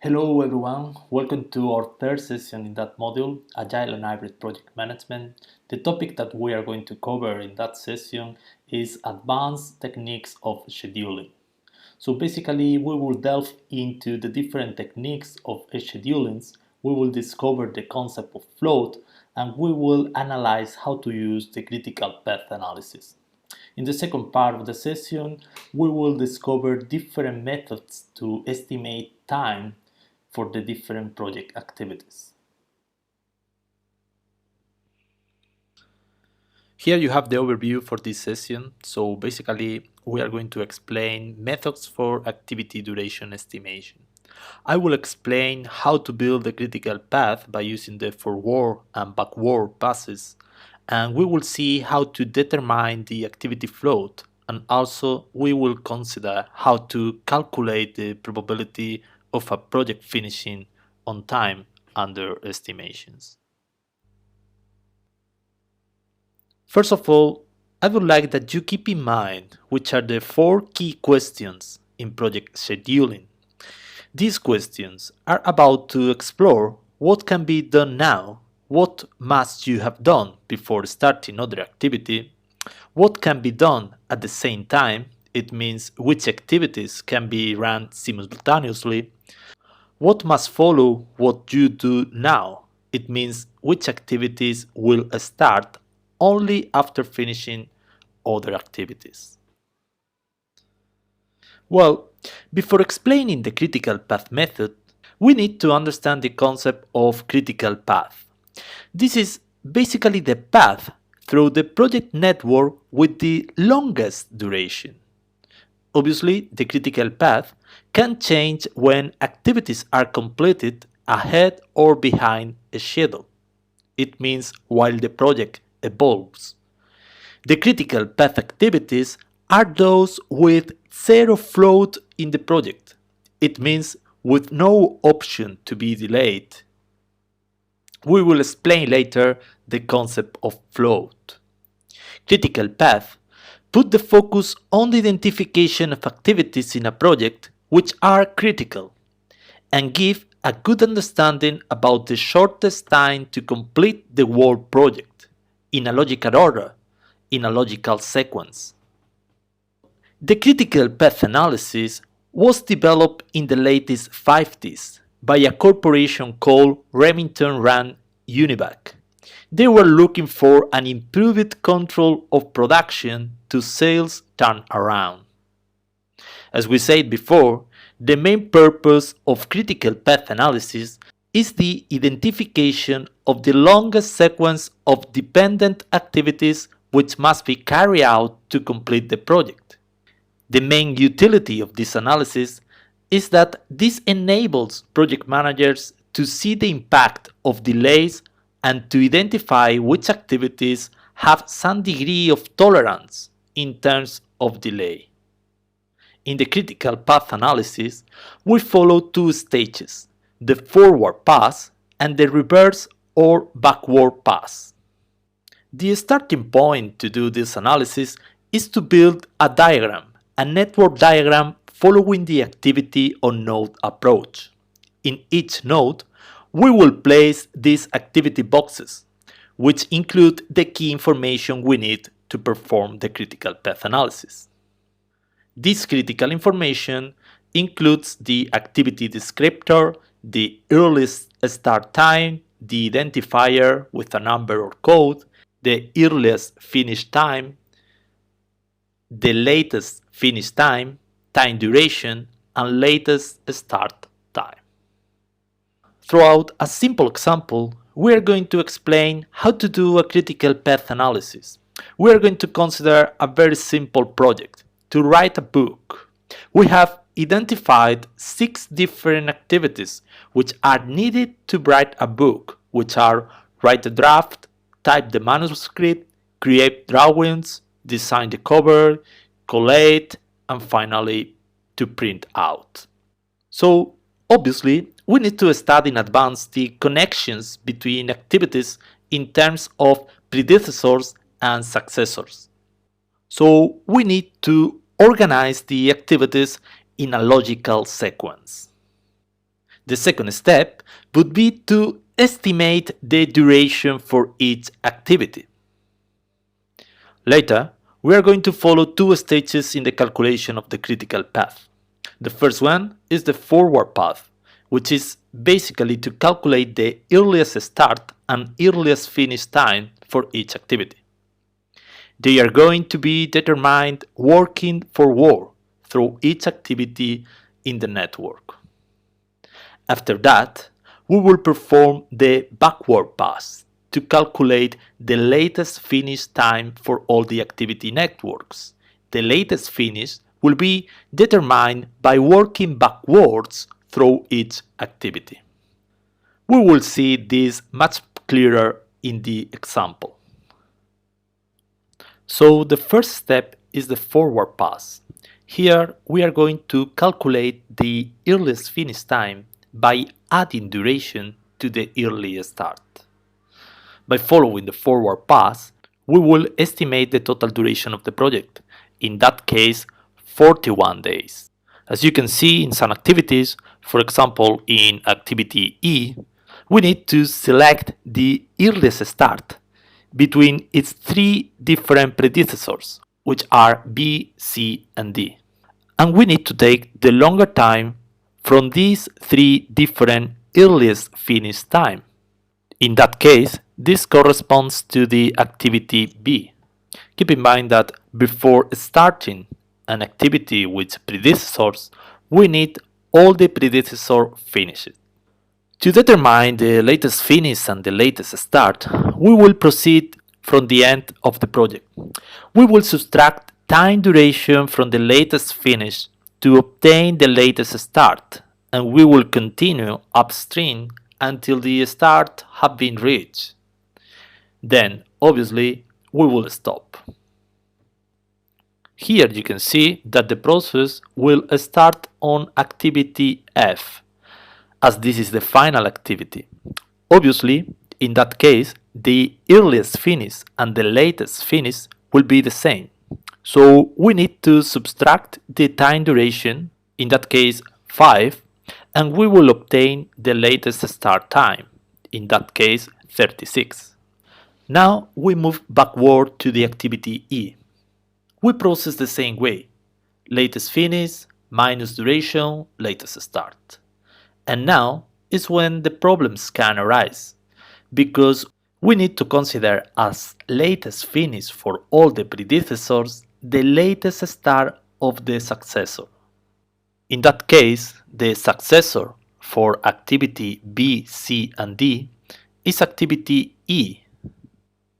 Hello everyone, welcome to our third session in that module, Agile and Hybrid Project Management. The topic that we are going to cover in that session is advanced techniques of scheduling. So basically we will delve into the different techniques of scheduling, we will discover the concept of float, and we will analyze how to use the critical path analysis. In the second part of the session, we will discover different methods to estimate time for the different project activities. Here you have the overview for this session. So basically, we are going to explain methods for activity duration estimation. I will explain how to build the critical path by using the forward and backward passes, and we will see how to determine the activity float, and also we will consider how to calculate the probability of a project finishing on time under estimations. First of all, I would like that you keep in mind which are the four key questions in project scheduling. These questions are about to explore what can be done now, what must you have done before starting other activity, what can be done at the same time, it means which activities can be run simultaneously, what must follow what you do now, it means which activities will start only after finishing other activities. Well, before explaining the critical path method, we need to understand the concept of critical path. This is basically the path through the project network with the longest duration. Obviously, the critical path can change when activities are completed ahead or behind a schedule. It means while the project evolves. The critical path activities are those with zero float in the project. It means with no option to be delayed. We will explain later the concept of float. Critical path put the focus on the identification of activities in a project which are critical and give a good understanding about the shortest time to complete the whole project in a logical order, in a logical sequence. The critical path analysis was developed in the latest 50s by a corporation called Remington Rand Univac. They were looking for an improved control of production to sales turnaround. As we said before, the main purpose of critical path analysis is the identification of the longest sequence of dependent activities which must be carried out to complete the project. The main utility of this analysis is that this enables project managers to see the impact of delays and to identify which activities have some degree of tolerance in terms of delay. In the critical path analysis, we follow two stages, the forward pass and the reverse or backward pass. The starting point to do this analysis is to build a diagram, a network diagram following the activity on node approach. In each node, we will place these activity boxes, which include the key information we need to perform the critical path analysis. This critical information includes the activity descriptor, the earliest start time, the identifier with a number or code, the earliest finish time, the latest finish time, time duration, and latest start time. Throughout a simple example, we are going to explain how to do a critical path analysis. We are going to consider a very simple project, to write a book. We have identified 6 different activities which are needed to write a book, which are write the draft, type the manuscript, create drawings, design the cover, collate, and finally to print out. So obviously we need to study in advance the connections between activities in terms of predecessors and successors. So we need to organize the activities in a logical sequence. The second step would be to estimate the duration for each activity. Later, we are going to follow two stages in the calculation of the critical path. The first one is the forward path, which is basically to calculate the earliest start and earliest finish time for each activity. They are going to be determined working forward through each activity in the network. After that, we will perform the backward pass to calculate the latest finish time for all the activity networks. The latest finish will be determined by working backwards through each activity. We will see this much clearer in the example. So the first step is the forward pass. Here we are going to calculate the earliest finish time by adding duration to the earliest start. By following the forward pass, we will estimate the total duration of the project, in that case 41 days. As you can see in some activities, for example in activity E, we need to select the earliest start between its three different predecessors, which are B, C, and D. And we need to take the longer time from these three different earliest finish time. In that case, this corresponds to the activity B. Keep in mind that before starting an activity with predecessors, we need all the predecessor finishes. To determine the latest finish and the latest start, we will proceed from the end of the project. We will subtract time duration from the latest finish to obtain the latest start, and we will continue upstream until the start has been reached. Then, obviously, we will stop. Here you can see that the process will start on activity F, as this is the final activity. Obviously, in that case, the earliest finish and the latest finish will be the same. So we need to subtract the time duration, in that case 5, and we will obtain the latest start time, in that case 36. Now we move backward to the activity E. We process the same way: latest finish minus duration, latest start. And now is when the problems can arise, because we need to consider as latest finish for all the predecessors the latest start of the successor. In that case, the successor for activity B, C, and D is activity E.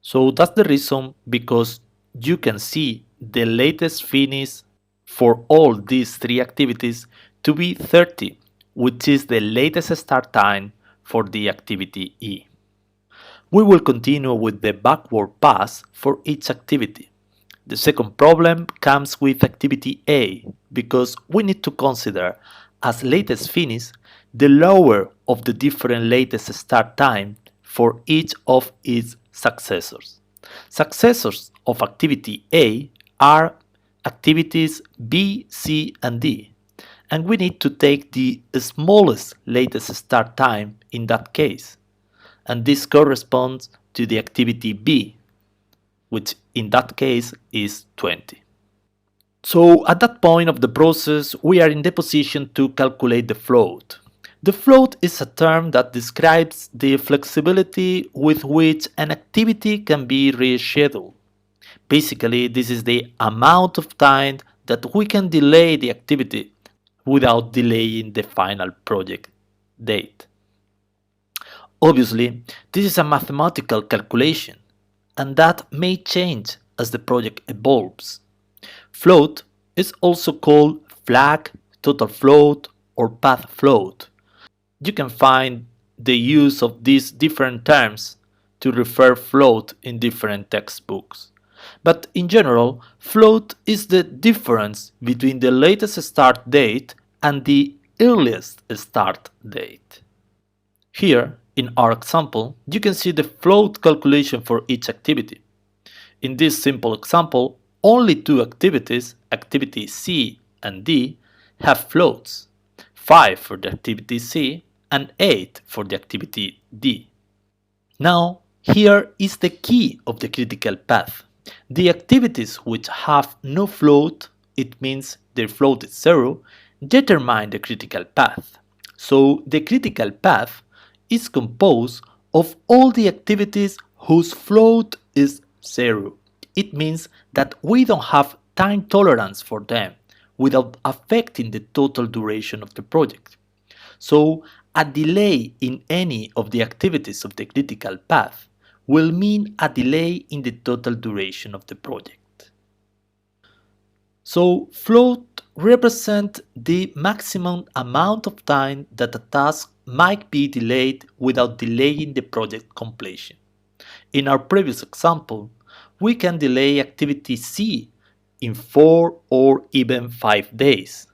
So that's the reason because you can see the latest finish for all these three activities to be 30, which is the latest start time for the activity E. We will continue with the backward pass for each activity. The second problem comes with activity A, because we need to consider as latest finish the lower of the different latest start time for each of its successors. Successors of activity A are activities B, C, and D, and we need to take the smallest latest start time in that case, and this corresponds to the activity B, which in that case is 20. So at that point of the process, we are in the position to calculate the float. The float is a term that describes the flexibility with which an activity can be rescheduled. Basically, this is the amount of time that we can delay the activity without delaying the final project date. Obviously, this is a mathematical calculation, and that may change as the project evolves. Float is also called flag, total float, or path float. You can find the use of these different terms to refer float in different textbooks. But in general, float is the difference between the latest start date and the earliest start date. Here, in our example, you can see the float calculation for each activity. In this simple example, only two activities, activity C and D, have floats: 5 for the activity C and 8 for the activity D. Now, here is the key of the critical path. The activities which have no float, it means their float is 0, determine the critical path. So the critical path is composed of all the activities whose float is 0. It means that we don't have time tolerance for them without affecting the total duration of the project. So a delay in any of the activities of the critical path will mean a delay in the total duration of the project. So float represents the maximum amount of time that a task might be delayed without delaying the project completion. In our previous example, we can delay activity C in 4 or even 5 days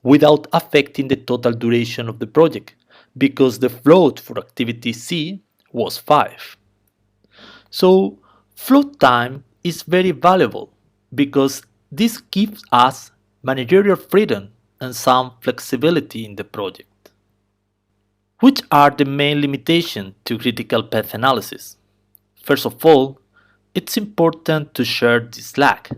without affecting the total duration of the project because the float for activity C was 5. So float time is very valuable because this gives us managerial freedom and some flexibility in the project. Which are the main limitations to critical path analysis? First of all, it's important to share the slack,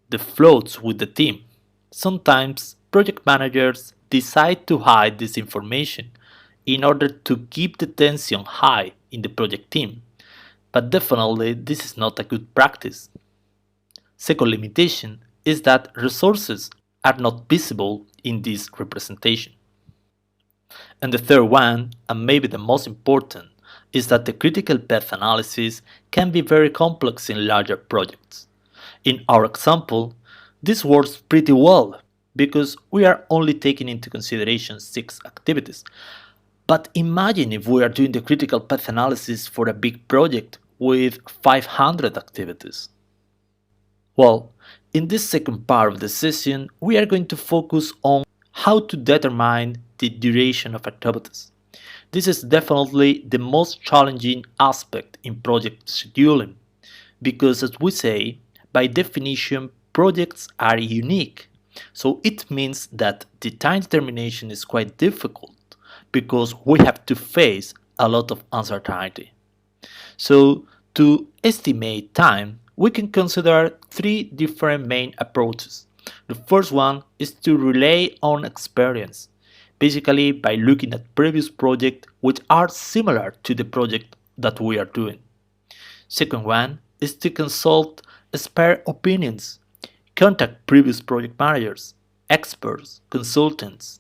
the floats with the team. Sometimes project managers decide to hide this information in order to keep the tension high in the project team, but definitely this is not a good practice. Second limitation is that resources are not visible in this representation. And the third one, and maybe the most important, is that the critical path analysis can be very complex in larger projects. In our example, this works pretty well because we are only taking into consideration 6 activities. But imagine if we are doing the critical path analysis for a big project with 500 activities. Well, in this second part of the session, we are going to focus on how to determine the duration of activities. This is definitely the most challenging aspect in project scheduling because, as we say, by definition, projects are unique. So it means that the time determination is quite difficult because we have to face a lot of uncertainty. So to estimate time, we can consider 3 different main approaches. The first one is to rely on experience, basically by looking at previous projects which are similar to the project that we are doing. Second one is to consult expert opinions, contact previous project managers, experts, consultants.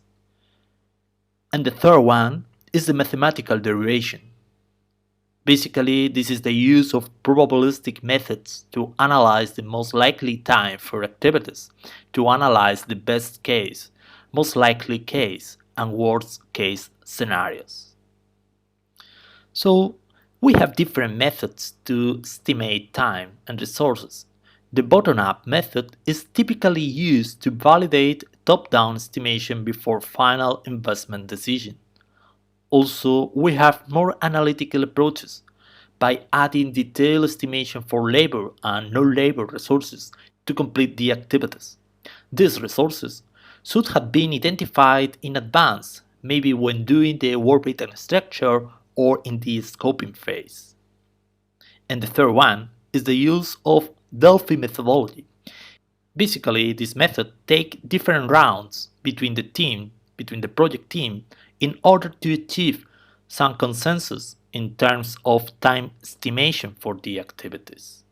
And the third one is the mathematical derivation. Basically, this is the use of probabilistic methods to analyze the most likely time for activities, to analyze the best case, most likely case, and worst case scenarios. So, we have different methods to estimate time and resources. The bottom-up method is typically used to validate top-down estimation before final investment decision. Also, we have more analytical approaches by adding detailed estimation for labor and non-labor resources to complete the activities. These resources should have been identified in advance, maybe when doing the work pattern structure or in the scoping phase. And the third one is the use of Delphi methodology. Basically, this method takes different rounds between the project team, in order to achieve some consensus in terms of time estimation for the activities.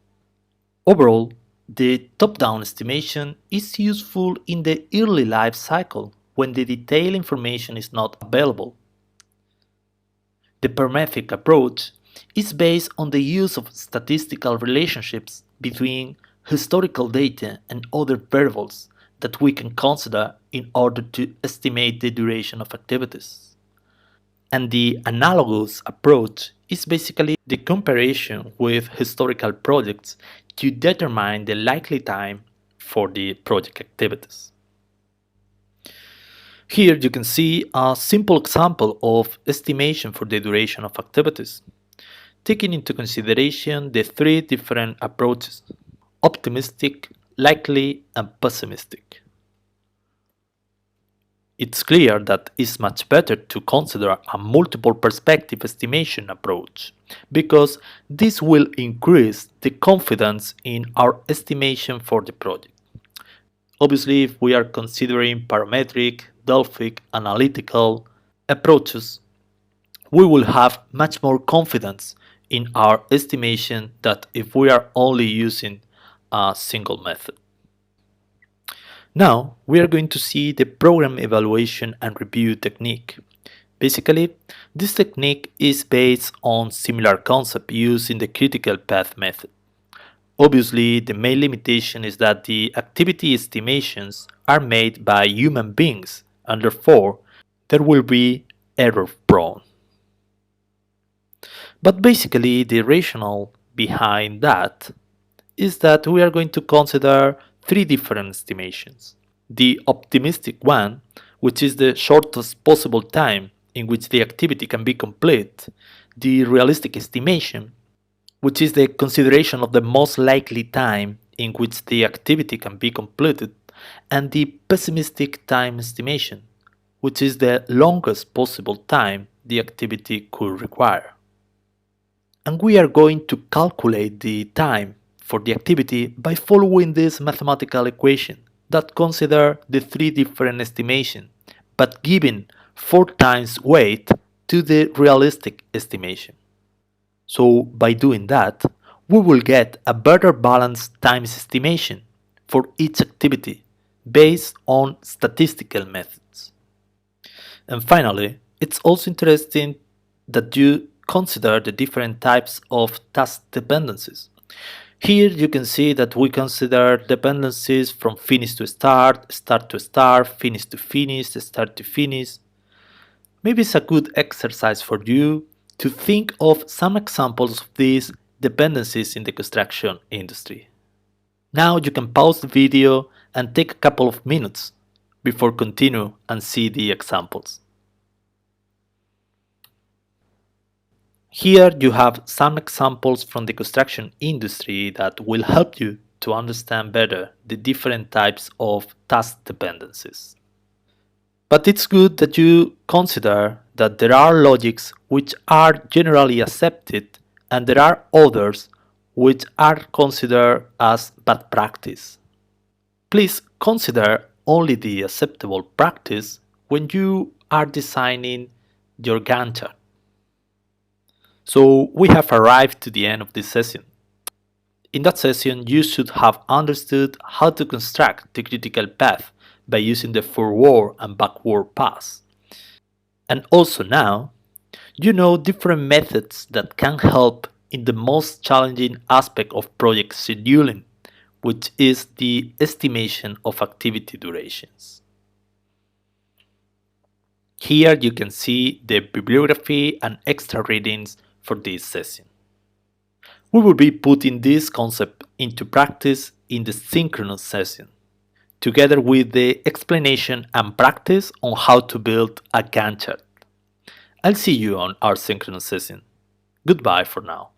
Overall, the top-down estimation is useful in the early life cycle when the detailed information is not available. The parametric approach is based on the use of statistical relationships between historical data and other variables that we can consider in order to estimate the duration of activities. And the analogous approach is basically the comparison with historical projects to determine the likely time for the project activities. Here you can see a simple example of estimation for the duration of activities, taking into consideration the 3 different approaches: optimistic, likely, and pessimistic. It's clear that it's much better to consider a multiple perspective estimation approach, because this will increase the confidence in our estimation for the project. Obviously, if we are considering parametric, Delphic, analytical approaches, we will have much more confidence in our estimation than if we are only using a single method. Now, we are going to see the program evaluation and review technique. Basically, this technique is based on similar concept used in the critical path method. Obviously, the main limitation is that the activity estimations are made by human beings, and therefore there will be error prone. But basically, the rationale behind that is that we are going to consider three different estimations. The optimistic one, which is the shortest possible time in which the activity can be complete. The realistic estimation, which is the consideration of the most likely time in which the activity can be completed. And the pessimistic time estimation, which is the longest possible time the activity could require. And we are going to calculate the time for the activity by following this mathematical equation that consider the three different estimations, but giving 4 times weight to the realistic estimation. So by doing that, we will get a better balanced times estimation for each activity based on statistical methods. And finally, it's also interesting that you consider the different types of task dependencies. Here you can see that we consider dependencies from finish to start, start to start, finish to finish, start to finish. Maybe it's a good exercise for you to think of some examples of these dependencies in the construction industry. Now you can pause the video and take a couple of minutes before continue and see the examples. Here you have some examples from the construction industry that will help you to understand better the different types of task dependencies. But it's good that you consider that there are logics which are generally accepted and there are others which are considered as bad practice. Please consider only the acceptable practice when you are designing your Gantt chart. So we have arrived to the end of this session. In that session, you should have understood how to construct the critical path by using the forward and backward paths. And also now, you know different methods that can help in the most challenging aspect of project scheduling, which is the estimation of activity durations. Here you can see the bibliography and extra readings for this session. We will be putting this concept into practice in the synchronous session, together with the explanation and practice on how to build a Gantt chart. I'll see you on our synchronous session. Goodbye for now.